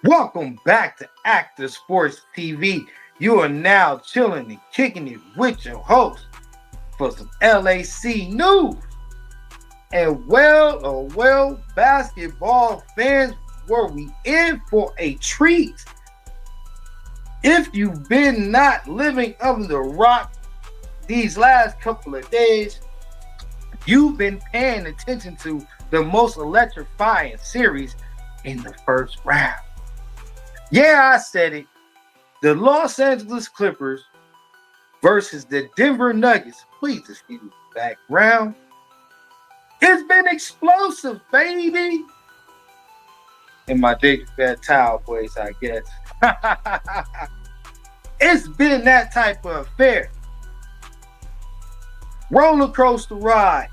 Welcome back to Active Sports TV. You are now chilling and kicking it with your host for some LAC news. And basketball fans, were we in for a treat? If you've been not living under the rock these last couple of days, you've been paying attention to the most electrifying series in the first round. Yeah, I said it. The Los Angeles Clippers versus the Denver Nuggets. Please excuse the background. It's been explosive, baby. In my big fat towel voice, I guess. It's been that type of affair. Roller coaster ride,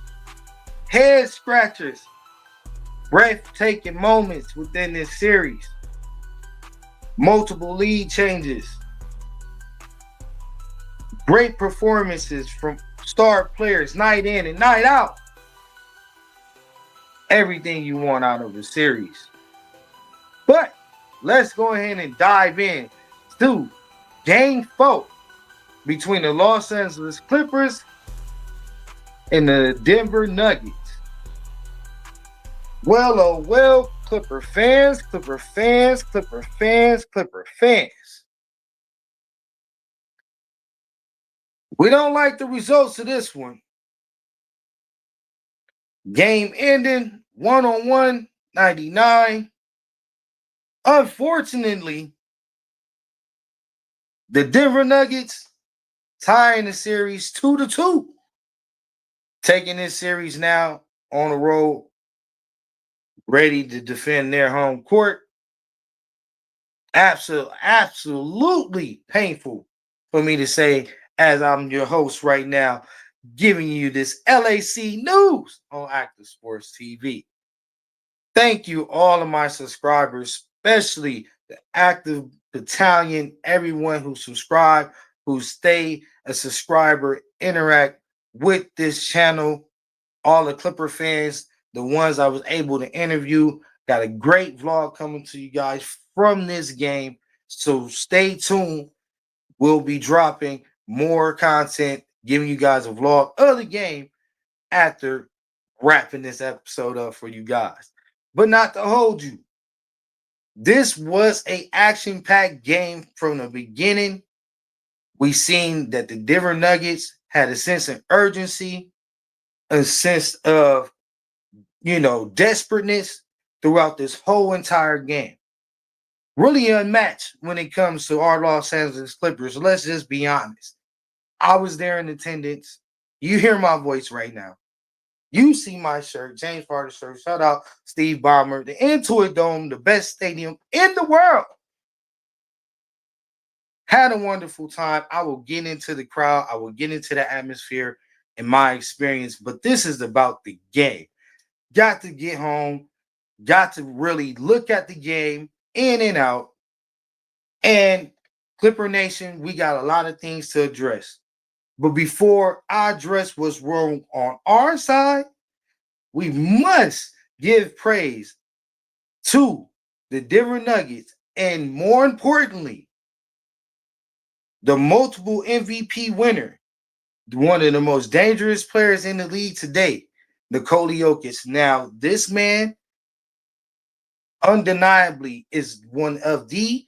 head scratchers, breathtaking moments within this series, multiple lead changes, great performances from star players night in and night out. Everything you want out of a series. But let's go ahead and dive in to Game 4 between the Los Angeles Clippers and the Denver Nuggets. Well, Clipper fans. We don't like the results of this one. Game ending 101, 99. Unfortunately, the Denver Nuggets tying the series 2-2. Taking this series now on the road, ready to defend their home court. Absolutely painful for me to say, as I'm your host right now, giving you this LAC news on Active Sports TV. Thank you, all of my subscribers, especially the Active Battalion, everyone who subscribed, who stay a subscriber, interact with this channel, all the Clipper fans, the ones I was able to interview. Got a great vlog coming to you guys from this game. So stay tuned. We'll be dropping more content, giving you guys a vlog of the game after wrapping this episode up for you guys. But not to hold you. This was an action-packed game from the beginning. We seen that the Denver Nuggets had a sense of urgency, a sense of, desperateness throughout this whole entire game. Really unmatched when it comes to our Los Angeles Clippers. Let's just be honest. I was there in attendance. You hear my voice right now. You see my shirt, James Carter shirt. Shout out Steve Ballmer. The Intuit Dome, the best stadium in the world. Had a wonderful time. I will get into the crowd. I will get into the atmosphere and my experience. But this is about the game. Got to get home. Got to really look at the game in and out. And Clipper Nation, we got a lot of things to address. But before I address what's wrong on our side, we must give praise to the Denver Nuggets and, more importantly, the multiple MVP winner, one of the most dangerous players in the league today, Nikola Jokic. Now, this man undeniably is one of the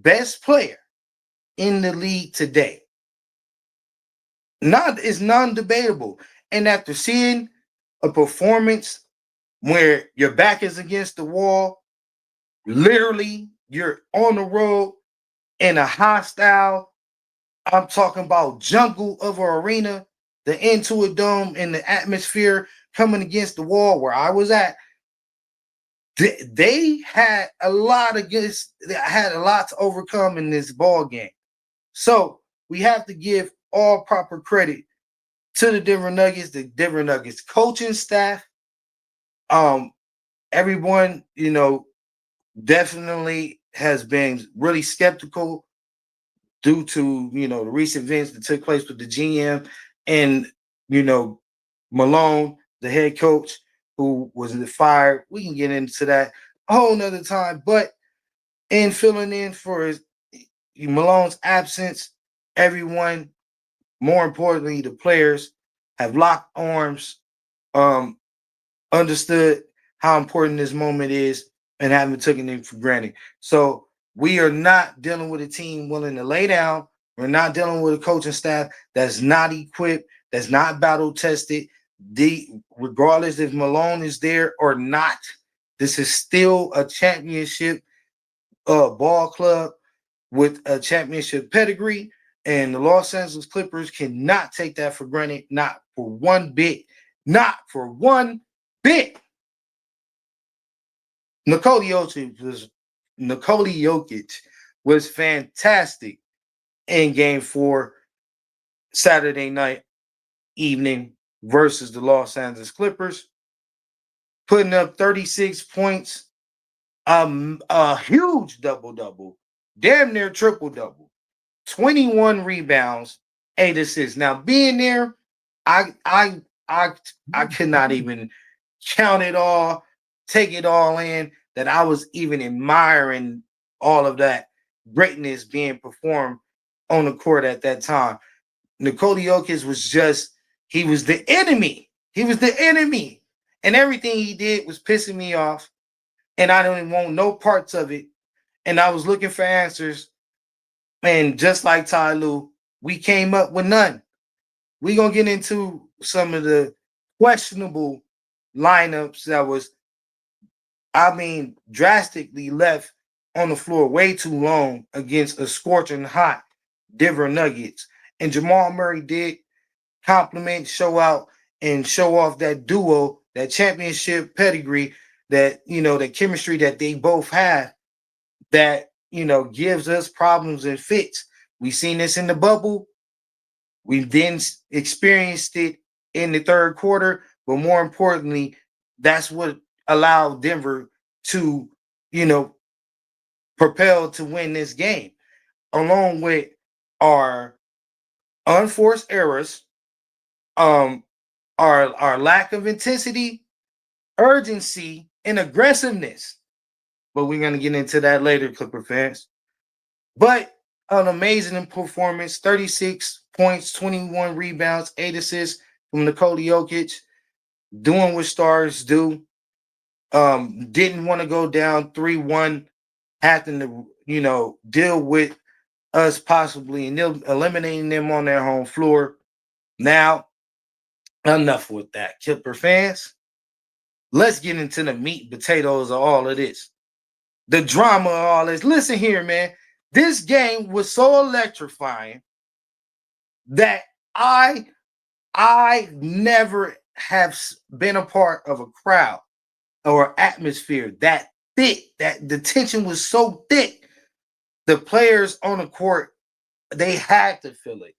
best player in the league today. Is non-debatable. And after seeing a performance where your back is against the wall, literally you're on the road in a hostile, I'm talking about jungle of an arena, the Intuit Dome and the atmosphere coming against the wall where I was at, they had a lot to overcome in this ball game. So we have to give all proper credit to the Denver Nuggets coaching staff. Everyone, definitely has been really skeptical due to, the recent events that took place with the GM and, Malone, the head coach, who was fired. We can get into that. a whole nother time. But in filling in for Malone's absence, everyone, more importantly, the players, have locked arms, um, understood how important this moment is, and haven't taken it for granted. So we are not dealing with a team willing to lay down. We're not dealing with a coaching staff that's not equipped, that's not battle tested. Regardless if Malone is there or not, this is still a championship ball club with a championship pedigree, and the Los Angeles Clippers cannot take that for granted, not for one bit, not for one bit. Nikola Jokic was fantastic in Game 4 Saturday night evening versus the Los Angeles Clippers, putting up 36 points, a huge double double, damn near triple double, 21 rebounds, 8 assists. Now being there, I I I I could not even count it all, take it all in. That I was even admiring all of that greatness being performed on the court at that time. Nikola Jokic was just, he was the enemy. He was the enemy. And everything he did was pissing me off. And I don't even want no parts of it. And I was looking for answers. And just like Ty Lue, we came up with none. We're going to get into some of the questionable lineups that was, drastically left on the floor way too long against a scorching hot Denver Nuggets. And Jamal Murray did compliment, show out, and show off that duo, that championship pedigree, that, the chemistry that they both have, that, gives us problems and fits. We've seen this in the bubble. We've then experienced it in the third quarter, but more importantly, that's what allowed Denver to, you know, propel to win this game, along with our unforced errors, um, our lack of intensity, urgency, and aggressiveness. But we're gonna get into that later, Clipper fans. But an amazing performance: 36 points, 21 rebounds, 8 assists from Nikola Jokic, doing what stars do. Didn't want to go down 3-1, having to, deal with us possibly eliminating them on their home floor. Now, enough with that. Kipper fans, let's get into the meat and potatoes of all of this. The drama of all this. Listen here, man. This game was so electrifying that I never have been a part of a crowd or atmosphere that thick, that the tension was so thick. The players on the court, they had to feel it.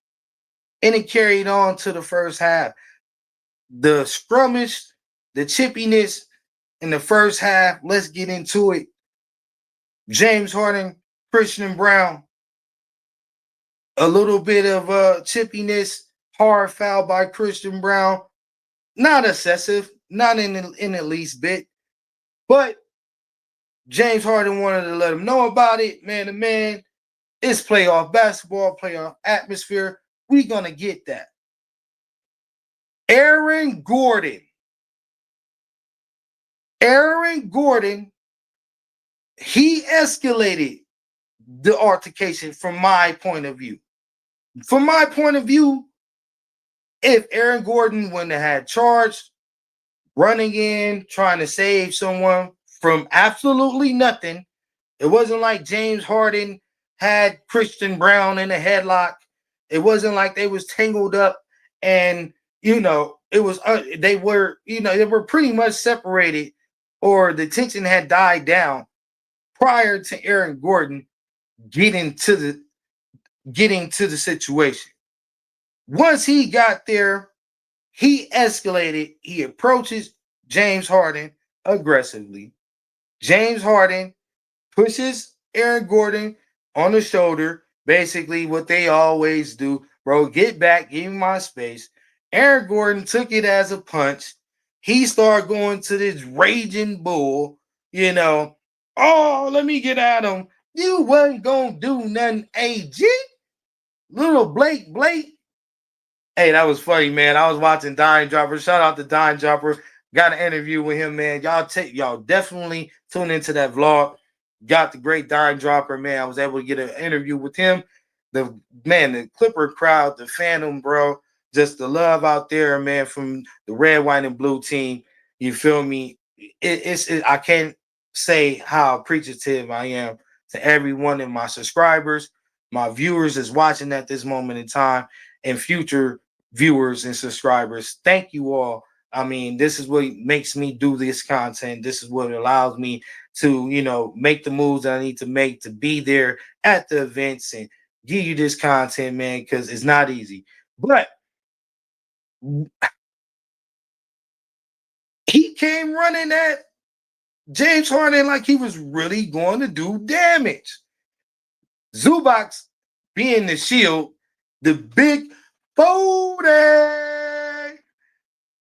And it carried on to the first half. The scrummage, the chippiness in the first half, let's get into it. James Harden, Christian Brown, a little bit of chippiness, hard foul by Christian Brown. Not excessive, not in the least bit. But James Harden wanted to let him know about it, man to man. It's playoff basketball, playoff atmosphere. We're going to get that. Aaron Gordon, he escalated the altercation from my point of view. From my point of view, if Aaron Gordon wouldn't have had charged, running in, trying to save someone from absolutely nothing, it wasn't like James Harden had Christian Brown in a headlock. It wasn't like they was tangled up and, it was they were pretty much separated, or the tension had died down prior to Aaron Gordon getting to the situation. Once he got there, he escalated. He approaches James Harden aggressively. James Harden pushes Aaron Gordon on the shoulder, basically what they always do. Bro, get back, give me my space. Aaron Gordon took it as a punch. He started going to this raging bull, Oh, let me get at him. You wasn't gonna do nothing, AG. Little Blake. Hey, that was funny, man. I was watching Dime Dropper. Shout out to Dime Dropper. Got an interview with him, man. Y'all definitely tune into that vlog. Got the great Dime Dropper, man. I was able to get an interview with him. The Clipper crowd, the fandom, bro. Just the love out there, man, from the red, white, and blue team. You feel me? I can't say how appreciative I am to every one of my subscribers, my viewers is watching at this moment in time, and future viewers and subscribers. Thank you all. I mean, this is what makes me do this content. This is what allows me to, make the moves that I need to make to be there at the events and give you this content, man, because it's not easy. But he came running at James Harden like he was really going to do damage. Zubac being the shield, the big booty.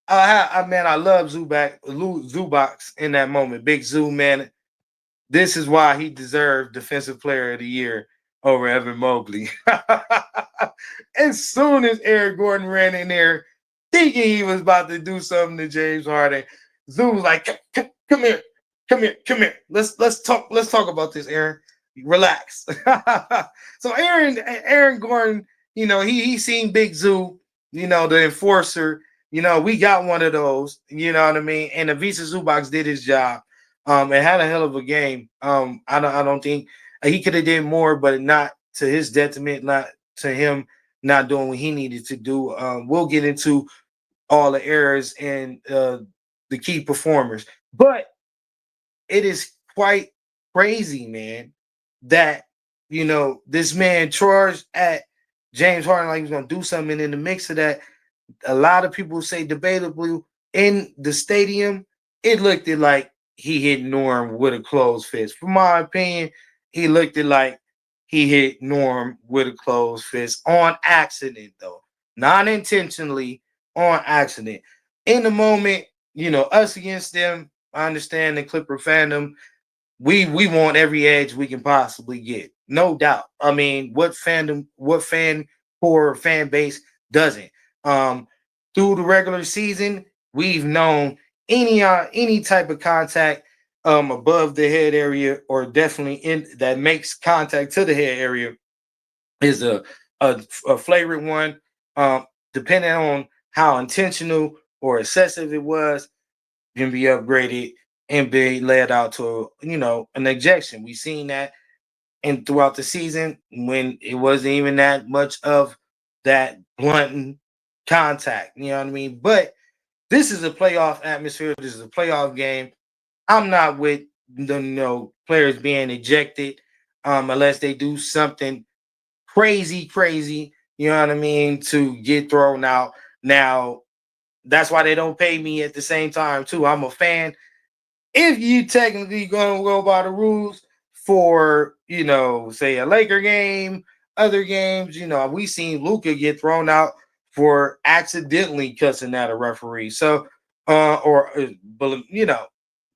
I love Zubac in that moment. Big Zoo, man. This is why he deserved Defensive Player of the Year over Evan Mobley. As soon as Eric Gordon ran in there, thinking he was about to do something to James Harden, Zoo was like, "Come here. Let's talk about this, Aaron. Relax." So Aaron Gordon, he seen Big Zoo, the enforcer. We got one of those. You know what I mean? And Avisa Zubac did his job. And had a hell of a game. I don't think he could have did more, but not to his detriment, not to him not doing what he needed to do. We'll get into all the errors and the key performers, but it is quite crazy, man, that this man charged at James Harden like he was gonna do something. And in the mix of that, a lot of people say debatably in the stadium, it looked like he hit Norm with a closed fist. From my opinion, he looked like he hit Norm with a closed fist on accident, though, not intentionally, on accident. In the moment, us against them. I understand the Clipper fandom. We want every edge we can possibly get, no doubt. I mean, what fan core fan base doesn't? Um, Through the regular season, we've known any type of contact above the head area, or definitely in that makes contact to the head area, is a flagrant one. Depending on how intentional or excessive it was, can be upgraded and be led out to an ejection. We've seen that and throughout the season when it wasn't even that much of that blunt contact. You know what I mean? But this is a playoff atmosphere. This is a playoff game. I'm not with the players being ejected unless they do something crazy. You know what I mean? To get thrown out. Now that's why they don't pay me at the same time too. I'm a fan. If you technically gonna go by the rules for say a Laker game, other games, we seen Luka get thrown out for accidentally cussing at a referee. So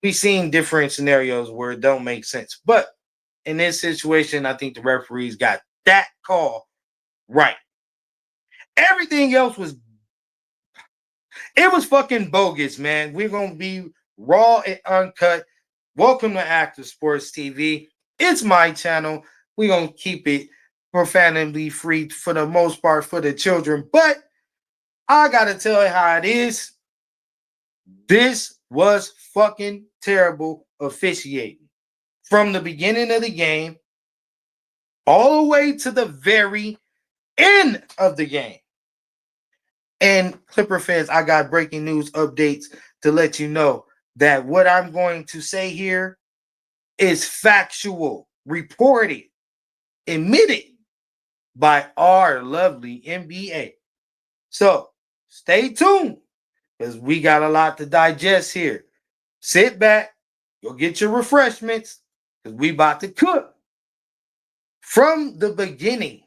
we seen different scenarios where it don't make sense. But in this situation, I think the referees got that call right. Everything else was fucking bogus, man. We're gonna be raw and uncut. Welcome to Active Sports TV. It's my channel. We're gonna keep it profanity free for the most part for the children. But I gotta tell you how it is. This was fucking terrible officiating. From the beginning of the game all the way to the very end of the game. And Clipper fans, I got breaking news updates to let you know that what I'm going to say here is factual, reported, admitted by our lovely NBA. So stay tuned because we got a lot to digest here. Sit back, go get your refreshments because we about to cook. From the beginning,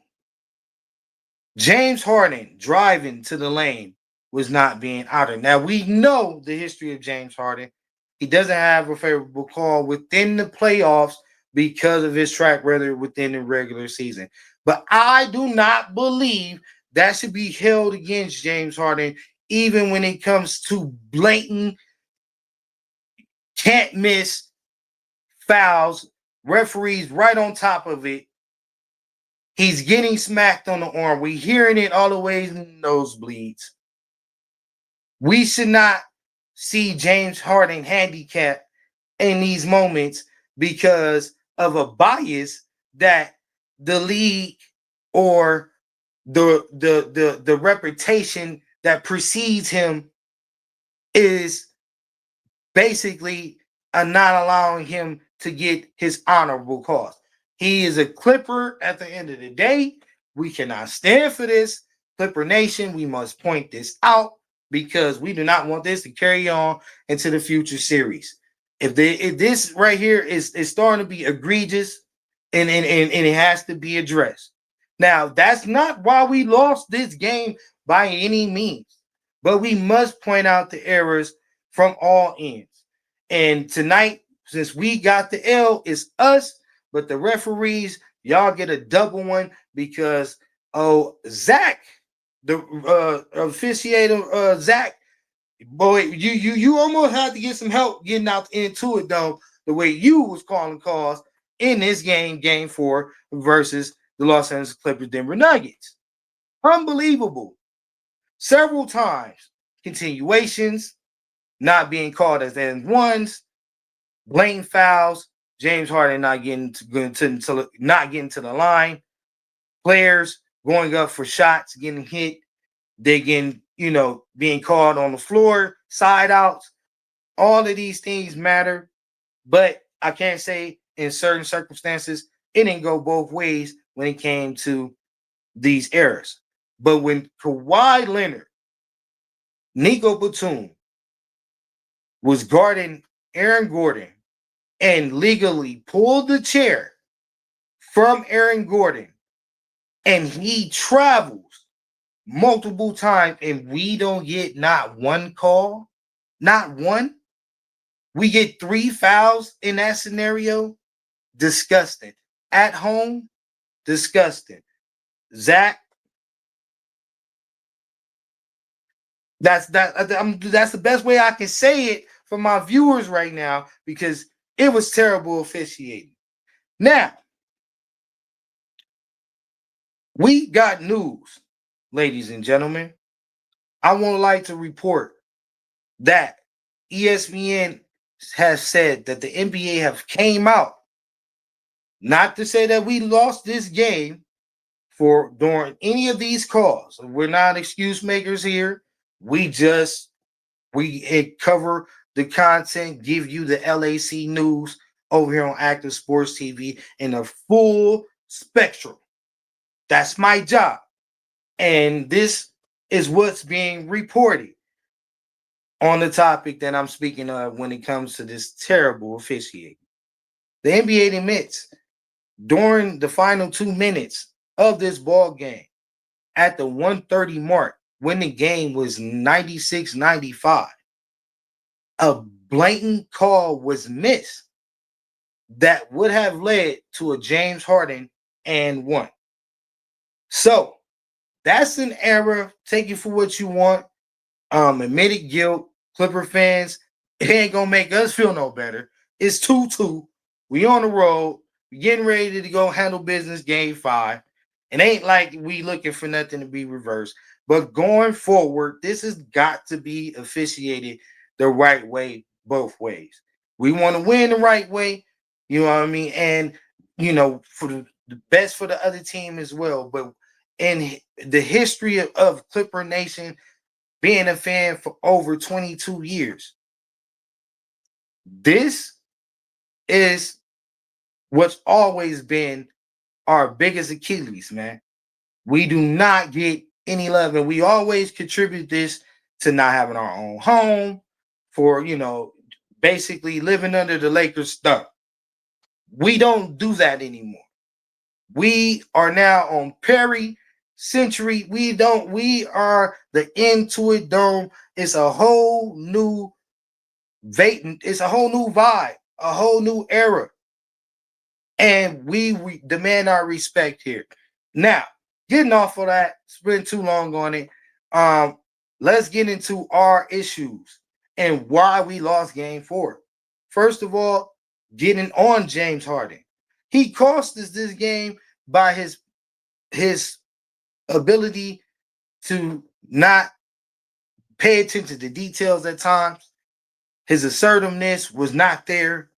James Harden driving to the lane was not being honored. Now we know the history of James Harden. He doesn't have a favorable call within the playoffs because of his track record within the regular season. But I do not believe that should be held against James Harden, even when it comes to blatant, can't miss fouls, referees right on top of it. He's getting smacked on the arm. We're hearing it all the way in the nosebleeds. We should not see James Harden handicapped in these moments because of a bias that the league or the reputation that precedes him is basically not allowing him to get his honorable cause. He is a Clipper at the end of the day. We cannot stand for this. Clipper Nation, we must point this out because we do not want this to carry on into the future series. If this right here is starting to be egregious and it has to be addressed. Now, that's not why we lost this game by any means, but we must point out the errors from all ends. And tonight, since we got the L, it's us, but the referees, y'all get a double one because Zach, the officiator, Zach, boy, you almost had to get some help getting out into it though. The way you was calling calls in this game, game 4 versus the Los Angeles Clippers, Denver Nuggets, unbelievable. Several times, continuations, not being called as and ones, blatant fouls, James Harden not getting to the line, players going up for shots, getting hit, they getting, being called on the floor, side outs. All of these things matter, but I can't say in certain circumstances it didn't go both ways when it came to these errors. But when Kawhi Leonard, Nico Batum was guarding Aaron Gordon and legally pulled the chair from Aaron Gordon, and he travels multiple times, and we don't get not one call, not one. We get 3 fouls in that scenario. Disgusting. At home, disgusting. Zach, that's the best way I can say it for my viewers right now because it was terrible officiating. Now, we got news, ladies and gentlemen. I would like to report that ESPN has said that the NBA have came out, not to say that we lost this game for during any of these calls. We're not excuse makers here. We cover the content, give you the LAC news over here on Active Sports TV in a full spectrum. That's my job. And this is what's being reported on the topic that I'm speaking of when it comes to this terrible officiating. The NBA admits during the final 2 minutes of this ball game at the 1:30 mark when the game was 96-95, a blatant call was missed that would have led to a James Harden and 1. So that's an error. Take it for what you want. Admitted guilt. Clipper fans, it ain't gonna make us feel no better. It's 2-2. We on the road. We getting ready to go handle business game 5. It ain't like we looking for nothing to be reversed. But going forward, this has got to be officiated the right way, both ways. We want to win the right way, you know what I mean? And, for the best for the other team as well. But in the history of Clipper Nation, being a fan for over 22 years, this is what's always been our biggest Achilles, man. We do not get any love, and we always contribute this to not having our own home, for, basically living under the Lakers thumb. We don't do that anymore. We are now on Perry Century. We are the Intuit Dome. It's a whole new It's a whole new vibe, a whole new era. And we demand our respect here. Now, getting off of that, spend too long on it. Um, let's get into our issues and why we lost game 4. First of all, getting on James Harden. He cost us this game by his ability to not pay attention to details at times. His assertiveness was not there.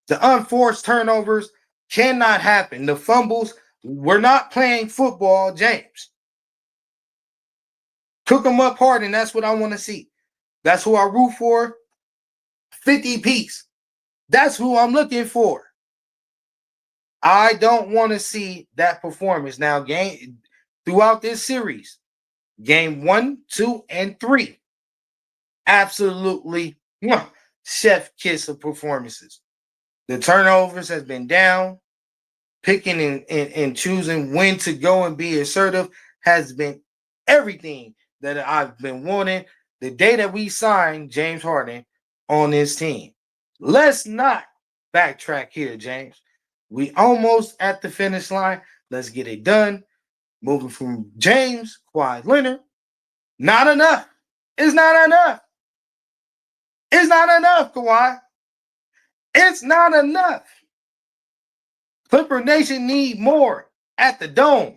The unforced turnovers cannot happen. The fumbles, we're not playing football, James. Cook them up hard, and that's what I want to see. That's who I root for. 50 piece. That's who I'm looking for. I don't want to see that performance. Now, game throughout this series, game 1, 2, and 3, absolutely chef kiss of performances. The turnovers has been down. Picking and choosing when to go and be assertive has been everything that I've been wanting the day that we signed James Harden on this team. Let's not backtrack here, James. We almost at the finish line. Let's get it done. Moving from James, Kawhi Leonard. Not enough. It's not enough. It's not enough, Kawhi. It's not enough. Clipper Nation need more at the Dome.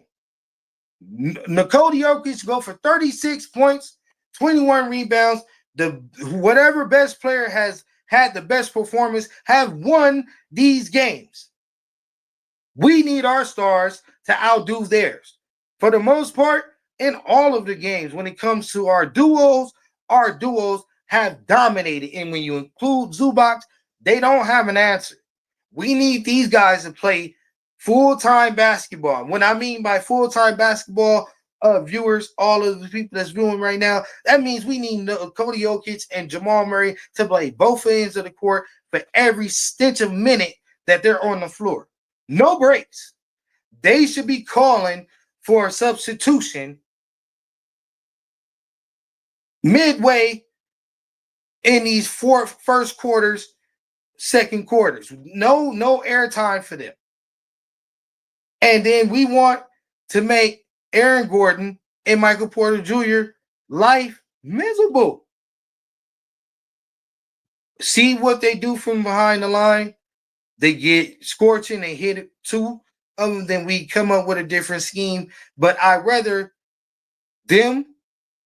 Nikola Jokic go for 36 points, 21 rebounds. The whatever best player has had the best performance have won these games. We need our stars to outdo theirs. For the most part, in all of the games, when it comes to our duos have dominated. And when you include Zubac, they don't have an answer. We need these guys to play full-time basketball. When I mean by full-time basketball, viewers, all of the people that's viewing right now, that means we need Cody Jokic and Jamal Murray to play both ends of the court for every stitch of minute that they're on the floor. No breaks. They should be calling for a substitution midway in these first quarters, second quarters. No airtime for them. And then we want to make Aaron Gordon and Michael Porter Jr. life miserable. See what they do from behind the line. They get scorching, they hit it two of them, then we come up with a different scheme. But I'd rather them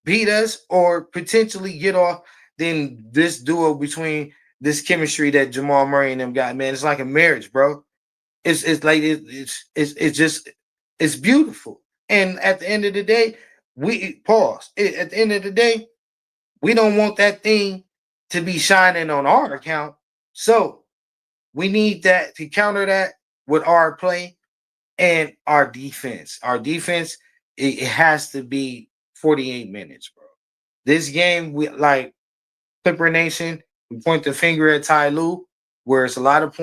beat us or potentially get off than this duo between this chemistry that Jamal Murray and them got. Man, it's like a marriage, bro. It's beautiful. And at the end of the day, at the end of the day, we don't want that thing to be shining on our account. So we need that to counter that with our play and our defense. Our defense, it has to be 48 minutes, bro. This game, we like Clipper Nation, we point the finger at Ty Lue, where it's a lot of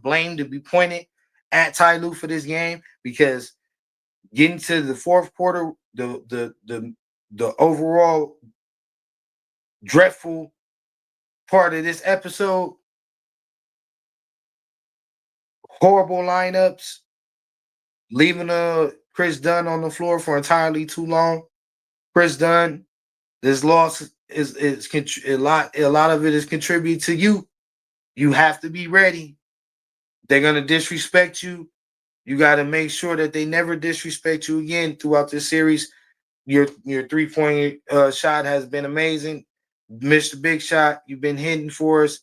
blame to be pointed at Ty Lue for this game, because getting to the fourth quarter, the overall dreadful part of this episode, horrible lineups, leaving Chris Dunn on the floor for entirely too long. Chris Dunn, this loss is a lot of it is contributed to you. You have to be ready. They're gonna disrespect you. You got to make sure that they never disrespect you again throughout this series. Your 3-point shot has been amazing. Missed the big shot. You've been hitting for us,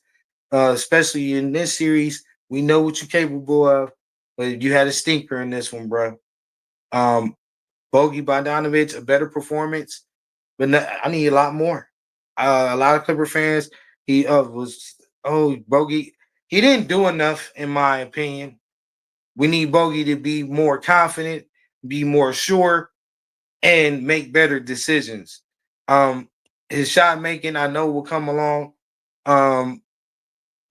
especially in this series. We know what you're capable of, but you had a stinker in this one, bro. Bogey Bogdanovic, a better performance, but I need a lot more. A lot of Clipper fans, Bogey. He didn't do enough, in my opinion. We need Bogey to be more confident, be more sure, and make better decisions. His shot making, I know, will come along.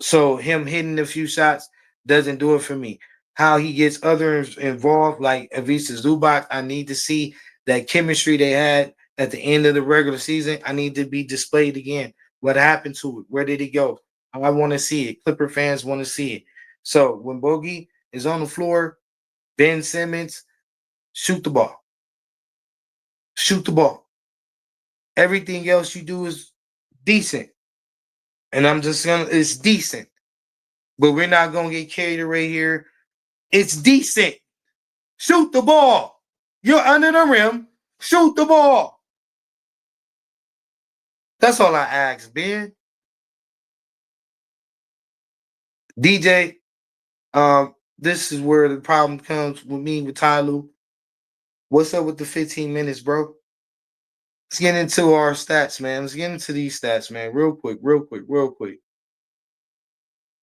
So him hitting a few shots doesn't do it for me. How he gets others involved, like Ivica Zubac, I need to see that chemistry they had at the end of the regular season. I need to be displayed again. What happened to it? Where did it go? I want to see it. Clipper fans want to see it. So when Bogey is on the floor, Ben Simmons, shoot the ball. Shoot the ball. Everything else you do is decent. And I'm just gonna it's decent. But we're not gonna get carried away here. It's decent. Shoot the ball. You're under the rim. Shoot the ball. That's all I ask, Ben. DJ, this is where the problem comes with me with Ty Lue. What's up with the 15 minutes, bro? Let's get into our stats, man. Let's get into these stats, man. Real quick, real quick, real quick.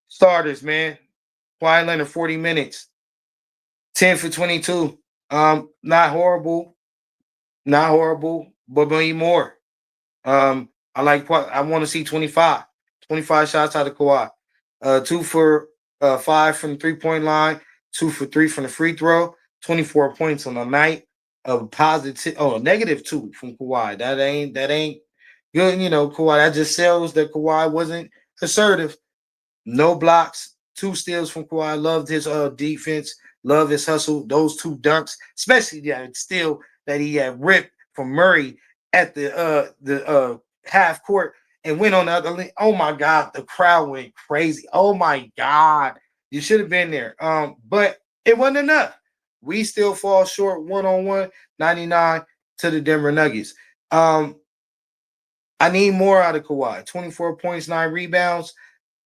Starters, man. Kawhi Leonard, 40 minutes. 10 for 22. Not horrible. Not horrible, but we need more. I like what I want to see 25. 25 shots out of Kawhi. 2 for 5 from the 3-point line, 2 for 3 from the free throw, 24 points on the night. Of positive -2 from Kawhi. That ain't good, Kawhi. That just shows that Kawhi wasn't assertive. No blocks, 2 steals from Kawhi. Loved his defense, love his hustle. Those 2 dunks, especially that steal that he had ripped from Murray at the half court and went on the other lane. Oh my God, the crowd went crazy. Oh my God, you should have been there. But it wasn't enough. We still fall short 1-on-1, 99 to the Denver Nuggets. I need more out of Kawhi. 24 points, 9 rebounds,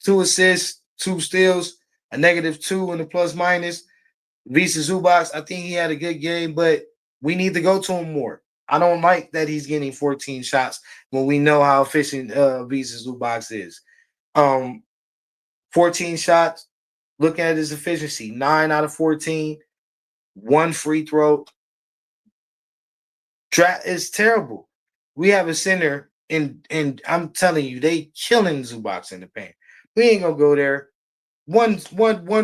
2 assists, 2 steals, a -2 in the plus minus. Visa Zubac, I think he had a good game, but we need to go to him more. I don't like that he's getting 14 shots when we know how efficient Visa Zubac is. 14 shots, looking at his efficiency, 9 out of 14, 1 free throw. Is terrible. We have a center, and I'm telling you, they killing Zubac in the paint. We ain't gonna go there. One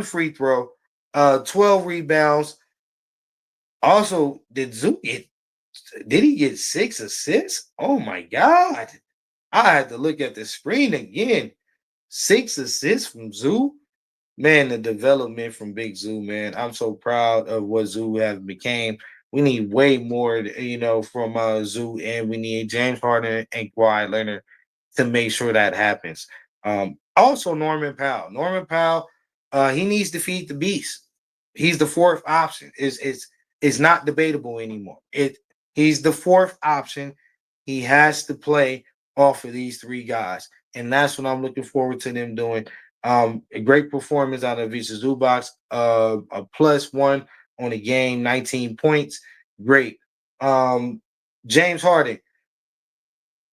free throw, 12 rebounds. Also, did he get 6 assists? Oh my God. I had to look at the screen again. 6 assists from Zoo. Man, the development from Big Zoo, man. I'm so proud of what Zoo has became. We need way more, from Zoo, and we need James Harden and Kawhi Leonard to make sure that happens. Also, Norman Powell. Norman Powell, he needs to feed the beast. He's the fourth option. Is not debatable anymore. He's the fourth option. He has to play off of these 3 guys, and that's what I'm looking forward to them doing. A great performance out of Visa Zubac, a +1 on the game, 19 points. Great. James Harden,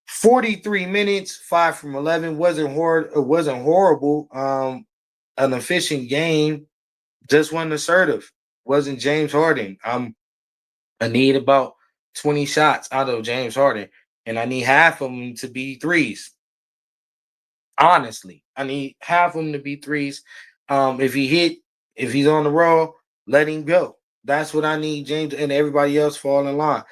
43 minutes, 5 from 11. Wasn't horrible. An efficient game, just wasn't assertive. Wasn't James Harden. I need about 20 shots out of James Harden, and I need half of them to be threes. Honestly, I need half of them to be threes. If he's on the roll, let him go. That's what I need. James and everybody else fall in line.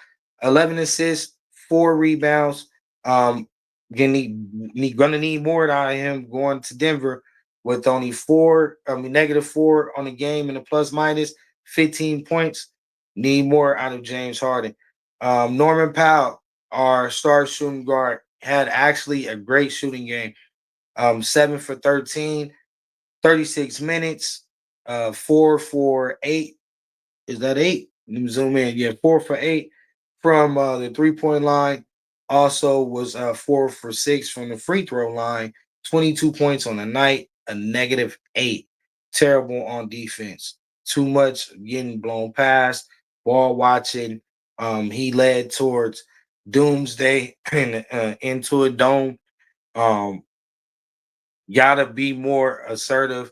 11 assists, 4 rebounds. Gonna need more out of him going to Denver with only -4 on the game and a plus minus 15 points. Need more out of James Harden. Norman Powell, our star shooting guard, had actually a great shooting game. 7 for 13, 36 minutes, 4 for 8. Is that 8? Let me zoom in. Yeah, 4 for 8 from the 3-point line. Also was 4 for 6 from the free throw line. 22 points on the night, a -8. Terrible on defense. Too much getting blown past, ball watching. He led towards doomsday and into a dome. Um, Gotta be more assertive,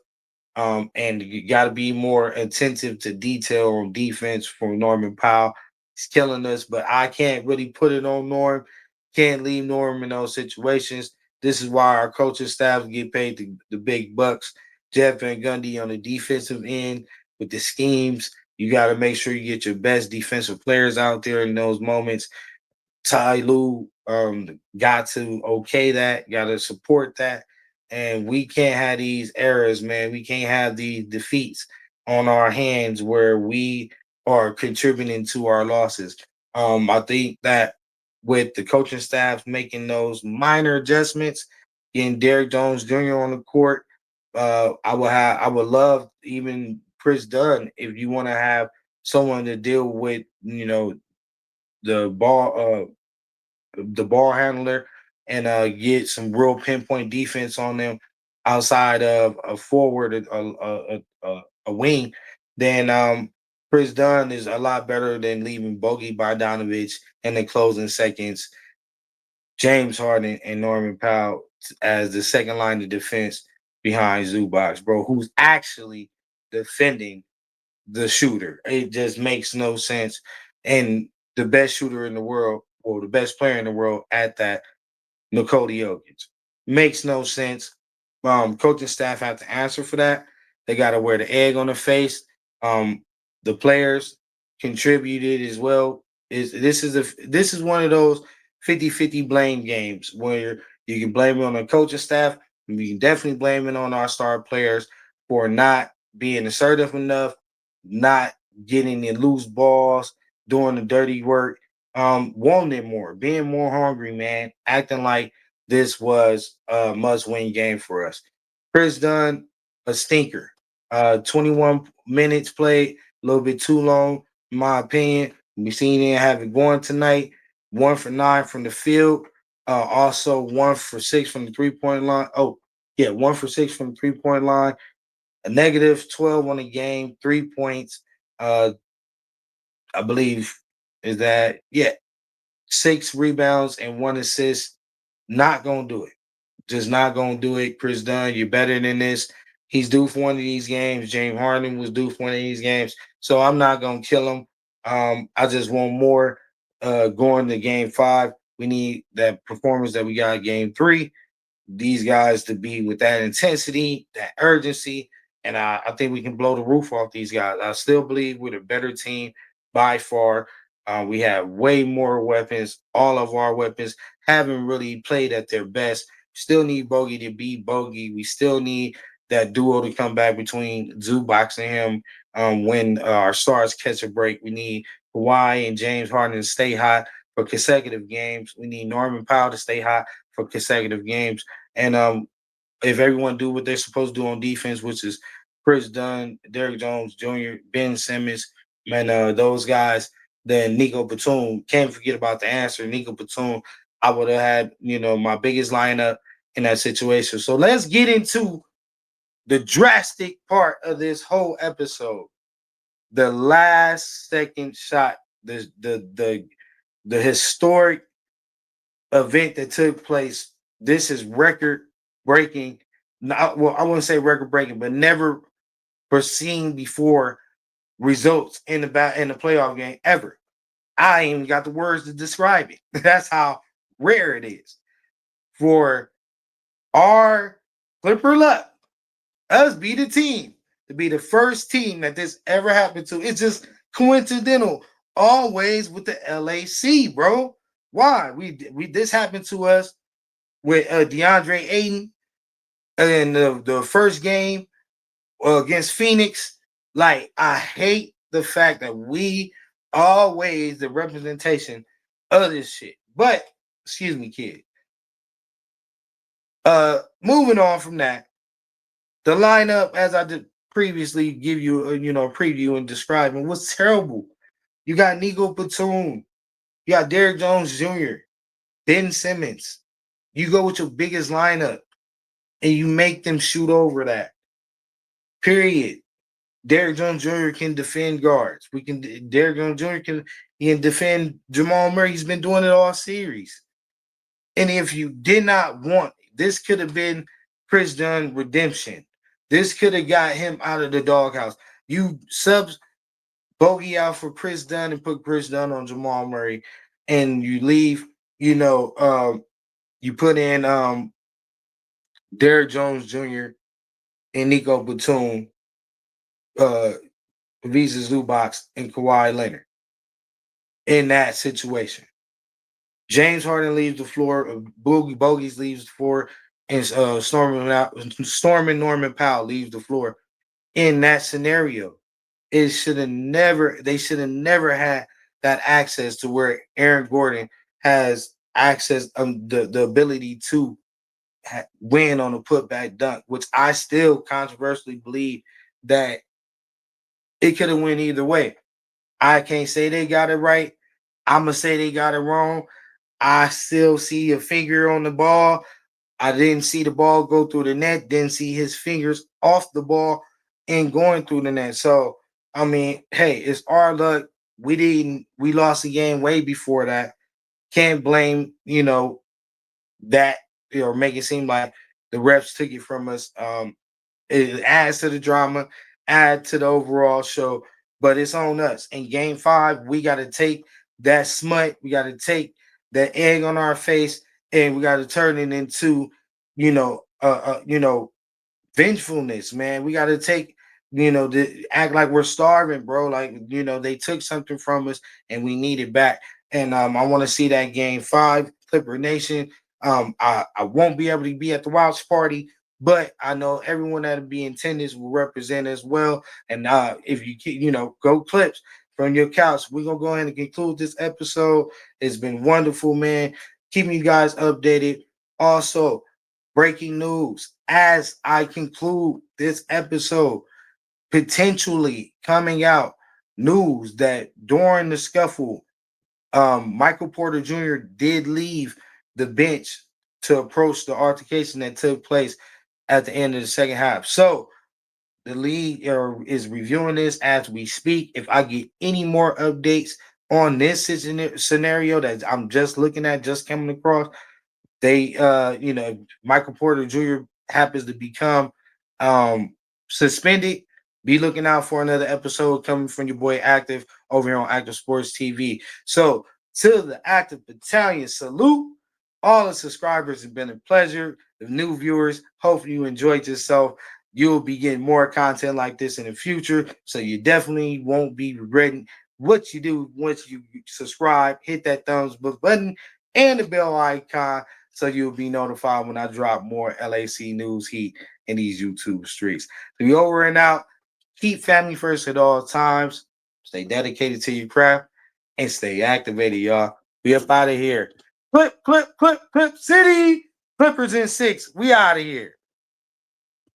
and you gotta be more attentive to detail on defense from Norman Powell. He's killing us, but I can't really put it on Norm. Can't leave Norm in those situations. This is why our coaching staff get paid the big bucks. Jeff Van Gundy on the defensive end with the schemes. You got to make sure you get your best defensive players out there in those moments. Ty Lue got to okay that, got to support that, and we can't have these errors, man. We can't have these defeats on our hands where we are contributing to our losses. I think that with the coaching staff making those minor adjustments, getting Derrick Jones Jr. on the court, I would love even Chris Dunn if you want to have someone to deal with, the ball handler and get some real pinpoint defense on them outside of a forward, a wing, then Chris Dunn is a lot better than leaving Bogey Bogdanovich in the closing seconds, James Harden and Norman Powell as the second line of defense behind Zubac, bro, who's actually defending the shooter. It just makes no sense. And the best shooter in the world, or the best player in the world at that, Nikola Jokic. Makes no sense. Coaching staff have to answer for that. They got to wear the egg on the face. Um, the players contributed as well. This is one of those 50-50 blame games where you can blame it on the coaching staff. And you can definitely blame it on our star players for not being assertive enough, not getting the loose balls, doing the dirty work, wanting more, being more hungry, man, acting like this was a must-win game for us. Chris Dunn, a stinker. 21 minutes played, a little bit too long, in my opinion. We seen him have it going tonight. 1 for 9 from the field. Also 1 for 6 from the three-point line. Oh, yeah, 1 for 6 from the three-point line. A negative 12 on the game, 3 points. Uh, I believe is that, yeah, 6 rebounds and 1 assist. Not gonna do it. Just not gonna do it. Chris Dunn, you're better than this. He's due for one of these games. James Harden was due for one of these games. So I'm not gonna kill him. I just want more going to game 5. We need that performance that we got in game 3, these guys to be with that intensity, that urgency, and I think we can blow the roof off these guys. I still believe we're the better team by far. We have way more weapons. All of our weapons haven't really played at their best. Still need Bogey to be Bogey. We still need that duo to come back between Zubac and him when our stars catch a break. We need Kawhi and James Harden to stay hot for consecutive games. We need Norman Powell to stay hot for consecutive games. And if everyone do what they're supposed to do on defense, which is Chris Dunn, Derrick Jones Jr., Ben Simmons, man, those guys, then Nico Batum. Can't forget about the answer. Nico Batum, I would have had, my biggest lineup in that situation. So let's get into the drastic part of this whole episode. The last second shot, the historic event that took place. This is record breaking. Not, well, I wouldn't say record breaking, but never foreseen before results in the playoff game ever. I ain't even got the words to describe it. That's how rare it is for our Clipper luck, us be the team to be the first team that this ever happened to. It's just coincidental, always with the LAC, bro. Why we this happened to us with DeAndre Ayton in the first game against Phoenix. Like, I hate the fact that we always the representation of this shit. But excuse me, kid. Moving on from that, the lineup as I did previously give you preview and describing was terrible. You got Nico Batum, you got Derrick Jones Jr., Ben Simmons. You go with your biggest lineup and you make them shoot over that. Period. Derrick Jones Jr. can defend guards. Derrick Jones Jr. can defend Jamal Murray. He's been doing it all series. And if you did not want, this could have been Chris Dunn redemption. This could have got him out of the doghouse. You subs Bogey out for Chris Dunn and put Chris Dunn on Jamal Murray, and you leave. You put in Derrick Jones Jr. and Nico Batum, uh, Visa Zubox, and Kawhi Leonard in that situation. James Harden leaves the floor. Boogie Bogies leaves the floor, and Stormin Norman Powell leaves the floor. In that scenario, it should have never. They should have never had that access to where Aaron Gordon has access, the ability to win on a putback dunk, which I still controversially believe that it could have went either way. I can't say they got it right. I'm gonna say they got it wrong. I still see a finger on the ball. I didn't see the ball go through the net. Didn't see his fingers off the ball and going through the net. So I mean, hey, it's our luck. We didn't. We lost the game way before that. Can't blame that make it seem like the refs took it from us. It adds to the drama, add to the overall show, but it's on us. In game 5, we got to take that smut, we got to take that egg on our face, and we got to turn it into, you know, vengefulness, man. We got to take, act like we're starving, bro. Like, they took something from us and we need it back. And I want to see that game 5, Clipper Nation. I won't be able to be at the watch party, but I know everyone that'll be in attendance will represent as well. And if you go Clips from your couch, we're gonna go ahead and conclude this episode. It's been wonderful, man. Keeping you guys updated. Also, breaking news as I conclude this episode, potentially coming out news that during the scuffle, Michael Porter Jr. did leave the bench to approach the altercation that took place at the end of the second half. So the league is reviewing this as we speak. If I get any more updates on this scenario that I'm just looking at, just coming across, they Michael Porter Jr. happens to become suspended, be looking out for another episode coming from your boy Active over here on Active Sports TV. So to the Active Battalion, salute. All the subscribers, have been a pleasure. The new viewers, hopefully you enjoyed yourself. You'll be getting more content like this in the future, so you definitely won't be regretting what you do once you subscribe. Hit that thumbs up button and the bell icon so you'll be notified when I drop more LAC news heat in these YouTube streets. To be over and out, keep family first at all times. Stay dedicated to your craft and stay activated, y'all. We up out of here. Clip, clip, clip, clip city. Clippers in 6. We out of here.